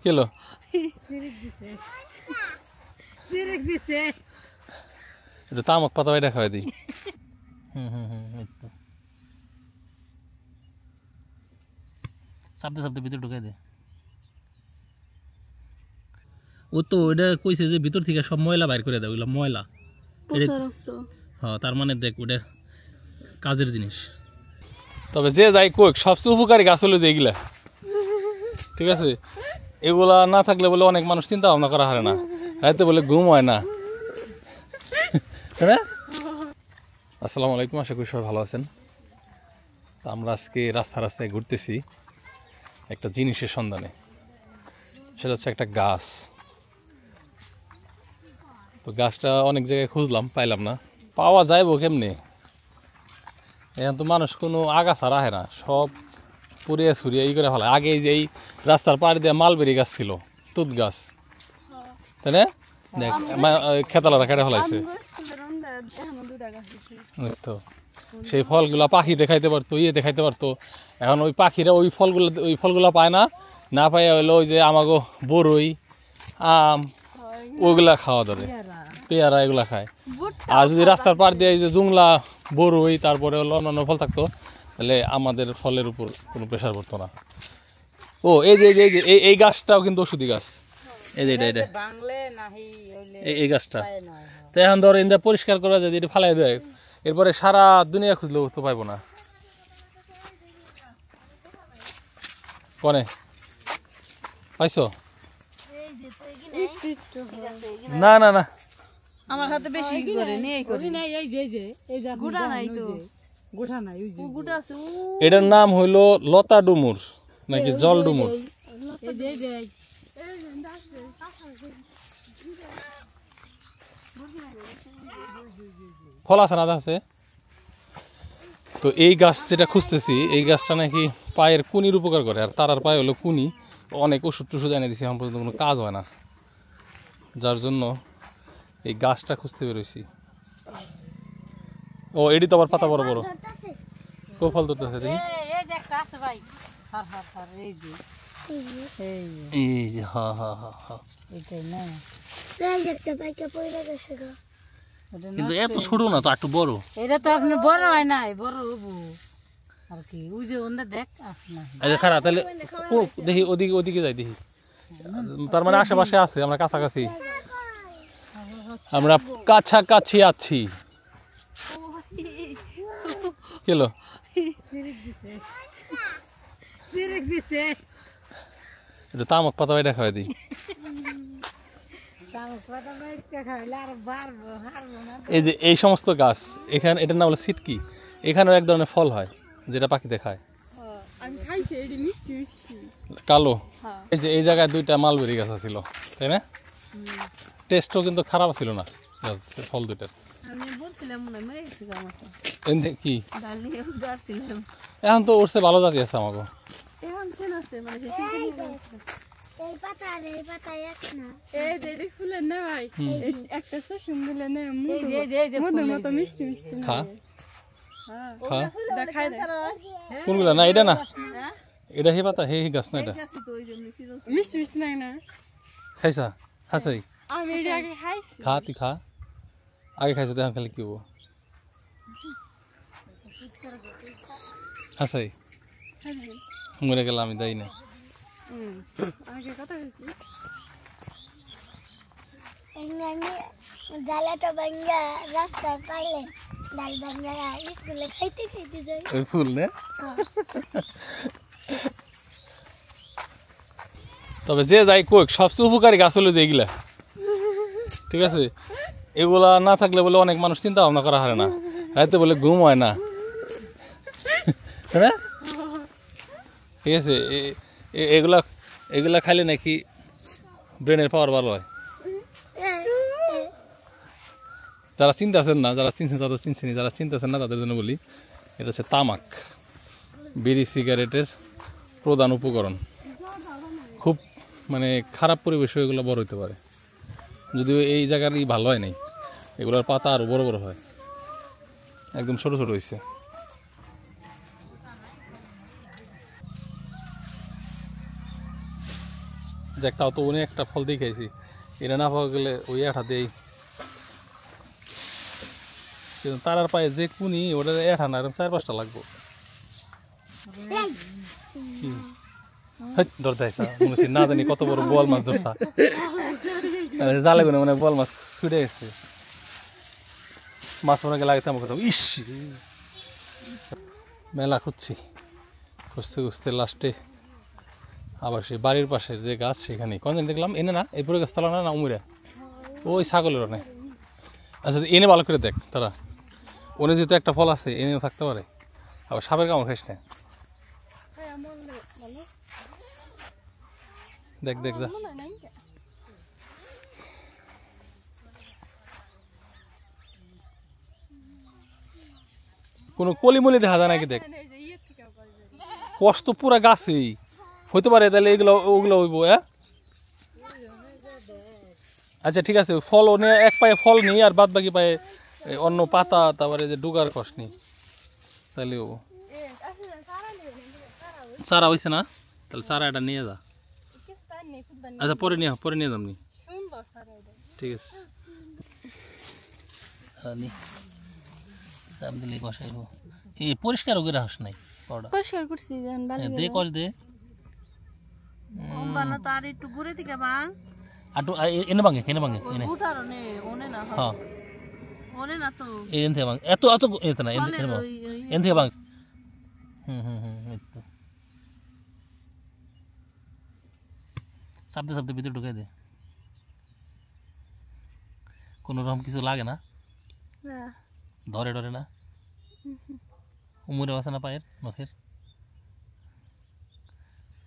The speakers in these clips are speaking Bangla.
কেলো এটা তামাক পাতা বাইটা খাওয়াই দিই। চাপতে চাপতে ভিতরে ঢুকাই দে। ও তো এটা কইছে যে ভিতর থেকে সব ময়লা বাইর করে দেয়, ওইগুলো ময়লা। হ্যাঁ, তার মানে দেখ ওটা কাজের জিনিস। তবে যে যাই কোক সবচেয়ে উপকারী গাছ হলো যে এগুলা, ঠিক আছে? এগুলা না থাকলে বলে অনেক মানুষ চিন্তা ভাবনা করা হয় না, রাতে বলে ঘুম হয় না। আসসালামু আলাইকুম, আশা করি সবাই ভালো আছেন। আমরা আজকে রাস্তায় ঘুরতেছি একটা জিনিসের সন্ধানে। সেটা হচ্ছে একটা গাছ। তো গাছটা অনেক জায়গায় খুঁজলাম, পাইলাম না। পাওয়া যাইব কেমনে? এখন তো মানুষ কোনো আগাছা রাখে না, সব পুড়িয়ে ছুড়িয়ে ই করে ফেলায়। আগে যে এই রাস্তার পাড়ে দিয়ে মালবেরি গাছ ছিল, তুত গাছ, তাই না? দেখ খেতালারা কেটে ফেলাইছে। তো সেই ফলগুলা পাখি দেখাইতে পারতো, দেখাইতে পারতো। এখন ওই পাখিরা ওই ফলগুলা পায় না, না পাই হইলো ওই যে আমাগো বরই, আম, ওইগুলা খাওয়া ধরে, পেয়ারা এগুলা খায়। আর যদি রাস্তার পাড় দিয়ে এই যে জুংলা, বরই, তারপরে হলো অন্যান্য ফল থাকতো, তাহলে আমাদের ফলের উপর কোনো প্রেশার পড়তো না। ও এই যে এই গাছটাও কিন্তু ওষুধি গাছ। এই যে এটা এই গাছটা তো এখন ধর ইন্দা পরিষ্কার করা যায়, এটা ফালাই দেয়, এরপরে সারা দুনিয়া খুঁজলেও তো পাইবো না। কনে পাইছো? না না না, আমার হাতে বেশি করে নেই করি না। এই যে এই যে গুড়া নাই তো, গুড়া নাই। ওই যে গুড়া আছে। এটার নাম হইলো লতা ডুমুর নাকি জল ডুমুর। এই যে এই যে ফল আছে না আছে। তো এই গাছ যেটা খুঁজতেছি, এই গাছটা নাকি পায়ের কুনির উপকার করে। আর তারার পায়ে হলো কুনি, অনেক ওষুধ টষুধ এনে দিছি, এখন পর্যন্ত কোনো কাজ হয় না, যার জন্য এই গাছটা খুঁজতে বেরোইছি। ও এটি তো আবার পাতা বড় বড়। কো ফল ধরতেছে দেখি। এই যে হ্যাঁ হ্যাঁ হ্যাঁ হ্যাঁ, কিন্তু এত ছোট না তো, একটু বড়। এটা তো আপনি বড় হয় নাই, বড় হবো আর কি। ওই যে ওন্দা দেখ আসনা। এই যে খারাপ, তাহলে ও দেখি ওদিকে যাই দেখি। তার মানে আশেপাশে আছে, আমরা কাছাকাছি, আমরা কাছাকাছি আছি। কেলো এটা তামাক পাতা বাইটা খাওয়াই দিই। এই যে এই সমস্ত গাছ এখানে, এটার নাম হলো সিটকি। এখানেও এক ধরনের ফল হয় যেটা পাখিতে খায়, কালো। এই যে এই জায়গায় দুইটা মালবেরি গাছ ছিল, তাই না? টেস্টও কিন্তু খারাপ ছিল না ফল দুইটার। কি এখন তো উঠছে, ভালো জাতি আছে আমাকে। কোনগুলা? না এটা না, এটা হে পাতা, হে গাছ না, এটা মিষ্টি মিষ্টি না। খাইছা? হাসাই খা, তুই খা। আগে খাইছো, দেখেন খালি কি হবো। হাসাই মরে গেল, আমি দেই না। ফুল না। তবে যে যাই কোক সবচেয়ে উপকারী গাছ হলো যে এগুলা, ঠিক আছে? এগুলা না থাকলে বলে অনেক মানুষ চিন্তা ভাবনা করা হয় না, রাতে বলে ঘুম হয় না, হ্যাঁ ঠিক আছে? এগুলা খাইলে নাকি ব্রেনের পাওয়ার ভালো হয়। যারা চিন্তাছেন না, যারা চিনছেন তাদের চিনছেন, যারা চিন্তাছেন না তাদের জন্য বলি, এটা হচ্ছে তামাক, বিড়ি সিগারেটের প্রধান উপকরণ। খুব মানে খারাপ পরিবেশে এগুলো বড় হইতে পারে, যদিও এই জায়গারই ভালো হয় নাই। এগুলোর পাতা আরও বড় বড় হয়, একদম ছোট ছোট হয়েছে। দেখ তাও তো অনেক একটা ফল দেখাইছি, এটা না পাওয়া গেলে ওই এঠা দেই, কিন্তু তারার পায়ে যে কুনি ওটা এঠা না, এরকম 4-5টা লাগবো। ধর দেয়সা না জানি কত বড় বোয়াল মাছ ধরছা, জালে গুনে মানে বোয়াল মাছ ছুটে গেছে, মাছ মনে লাগে তেমন কথা। ইস মেলা খুঁজছি, খুঁজতে খুঁজতে লাস্টে আবার সেই বাড়ির পাশের যে গাছ সেখানে কোনদিন দেখলাম এনে না, এই পুরো গাছতলা না উমরে ওই ছাগলের অনেক। আচ্ছা এনে ভালো করে দেখ তারা, ওনে যেহেতু একটা ফল আছে এনেও থাকতে পারে, আবার সাপের কামড় খাইস না। দেখ দেখ যা, কোনো কলিমলি দেখা যায় নাকি? দেখ কষ্ট পুরা গাছেই হইতে পারে, তাহলে এগুলো ওগুলো হইব। হ্যাঁ আচ্ছা ঠিক আছে, ফল নিয়ে এক পায়ে ফল নিই আর বাদ বাকি পায়ে অন্য পাতা, তারপরে যে ডুগার কষ নিই, তাহলে ও চারা হয়েছে না, তাহলে চারা এটা নিয়ে যা। আচ্ছা পরে নিয়ে যামনি, ঠিক আছে। এই পরিষ্কার করে হাস নাই, পরিষ্কার করছি দে কষ দে, তার একটু ঘুরে থেকে বাং আটু এনে ভাঙে এনে ভাঙে এনে, হ্যাঁ ওনে না তো এন থেকে ভাঙ, এত এত এত না এনে ভাঙ, এন থেকে ভাঙ। এই তো চাপতে চাপতে ভিতরে ঢুকাই দে, কোনো রকম কিছু লাগে না, ধরে ধরে না, উমরে আছে না পায়ের নখের,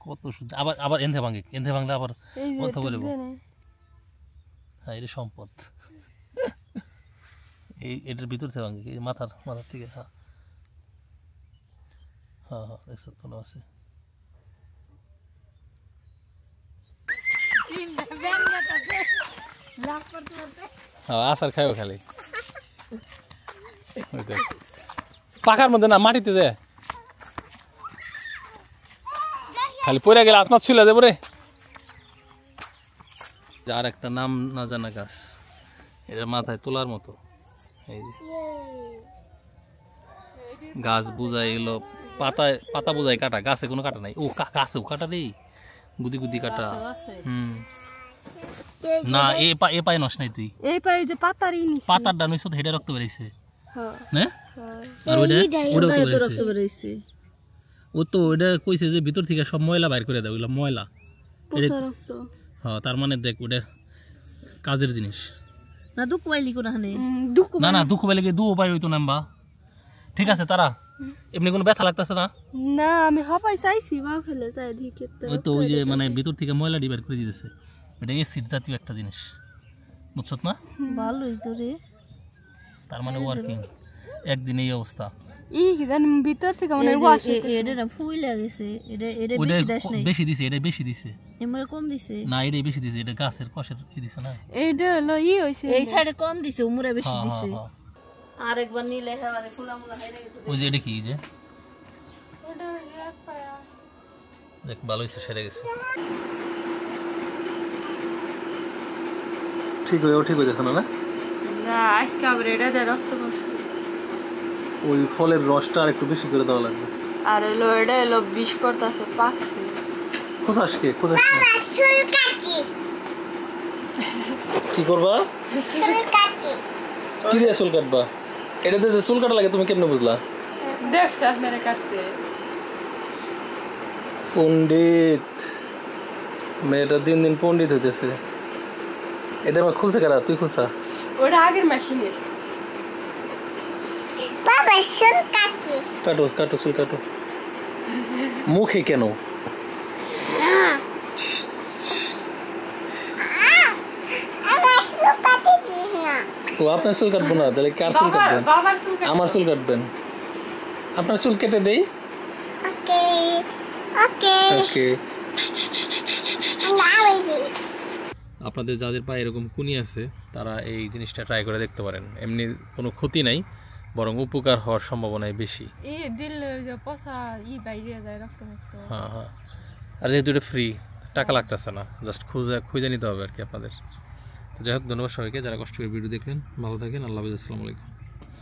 কত সুন্দর। আবার আবার এনথে ভাঙলে আবার কথা বলবো। হ্যাঁ এটা সম্পদ, এটার ভিতর থেকে ভাঙে, মাথার থেকে। হ্যাঁ হ্যাঁ হ্যাঁ দেখছো কোনো আছে। হ্যাঁ আচার খাইও খালি, পাখার মধ্যে না মাটিতে যায়, খালি পড়ে গেলে আপনার ছিল যাবো রে। আর একটা নাম না জানা গাছ, এটা মাথায় তোলার মতো, এই যে গাছ বুঝাই এগুলো, পাতা বুঝাই কাটা, গাছে কোনো কাটা নাই। ও গাছেও কাটা রে, গুদি গুদি কাটা। না এ পায়ে নষ্ট নাই, তুই এই পায়ে যে পাতারই নিছি, পাতার ডান হইছে হেডে রক্ত বেরিয়েছে, হ্যাঁ আর ওইটা রক্ত বেরিয়েছে। ও তো ওইটা কইছে যে ভিতর থেকে সব ময়লা বাইর করে দেয়, ওইগুলো ময়লা রক্ত। হ্যাঁ তার মানে দেখ ওটা কাজের জিনিস না, দুঃখ পাইলি কোন না দুঃখ পাইলে কি দু উপায় হইতো নাম্বা। ঠিক আছে তারা এমনি কোনো ব্যথা লাগতেছে না? না আমি হাঁপাই চাইছি, বা ফেলে চাই দিকে ওই তো ওই যে মানে ভিতর থেকে ময়লা ডিবার করে দিতেছে, এটা এসিড জাতীয় একটা জিনিস, বুঝছত না? ভালোই তো রে, তার মানে ওয়ার্কিং, একদিন এই অবস্থা। ই কি জানি ভিতর থেকে মানে ওয়াশ এটা না ফুইলা গেছে, এটা বেশি দাস নাই, বেশি দিছে, এটা বেশি দিছে, এমরে কম দিছে না এটা বেশি দিছে, এটা গাছের কষের কি দিছে না, এটা হলো ই হইছে এই সাইডে কম দিছে, উমরে বেশি দিছে। আরেকবার নিলে হাওয়ারে ফুলামুলা হাইরা গেছে। ওই যে এটা কি যে ওটা এক পায়া দেখ ভালো হইছে, সেরে গেছে, ঠিক হইছে না? না আজকে আবার এটা দে রক্ত পড়ছে, ওই ফলের রসটা আর একটু বেশি করে দেওয়া লাগবে। আর হলো এটা হলো বিষ করতেছে, পাকছে। খোসাস চুল কাটি কি করবা? চুল কাটি। কি দিয়ে চুল কাটবা? এটাতে যে চুল কাটা লাগে তুমি কেমনে বুঝলা? দেখছ আপনারা কাটতে। পণ্ডিত মেয়েটা দিন দিন পণ্ডিত হইতেছে। এটা আমার খুলছে কারা? তুই খুলছা? ওটা আগের মেশিনের। বাবা চুল কাটি। কাটো চুল কাটো। মুখে কেন? ও আপনার চুল কাটবো না, তাহলে কার চুল কাটবেন? আমার চুল কাটবেন। আপনার চুল কেটে দেই? ওকে ওকে ওকে। আপনাদের যাদের পায়ে এরকম কুনি আছে তারা এই জিনিসটা ট্রাই করে দেখতে পারেন, এমনি কোনো ক্ষতি নাই, বরং উপকার হওয়ার সম্ভাবনাই বেশি। দিল পচা বাইরে যায় রক্ত। হ্যাঁ আর যেহেতু এটা ফ্রি, টাকা লাগতেছে না, জাস্ট খুঁজে নিতে হবে আর কি আপনাদের। তো যাই হোক, ধন্যবাদ সবাইকে যারা কষ্ট করে ভিডিও দেখলেন। ভালো থাকেন, আল্লাহ হাফেজ, আসসালামু আলাইকুম।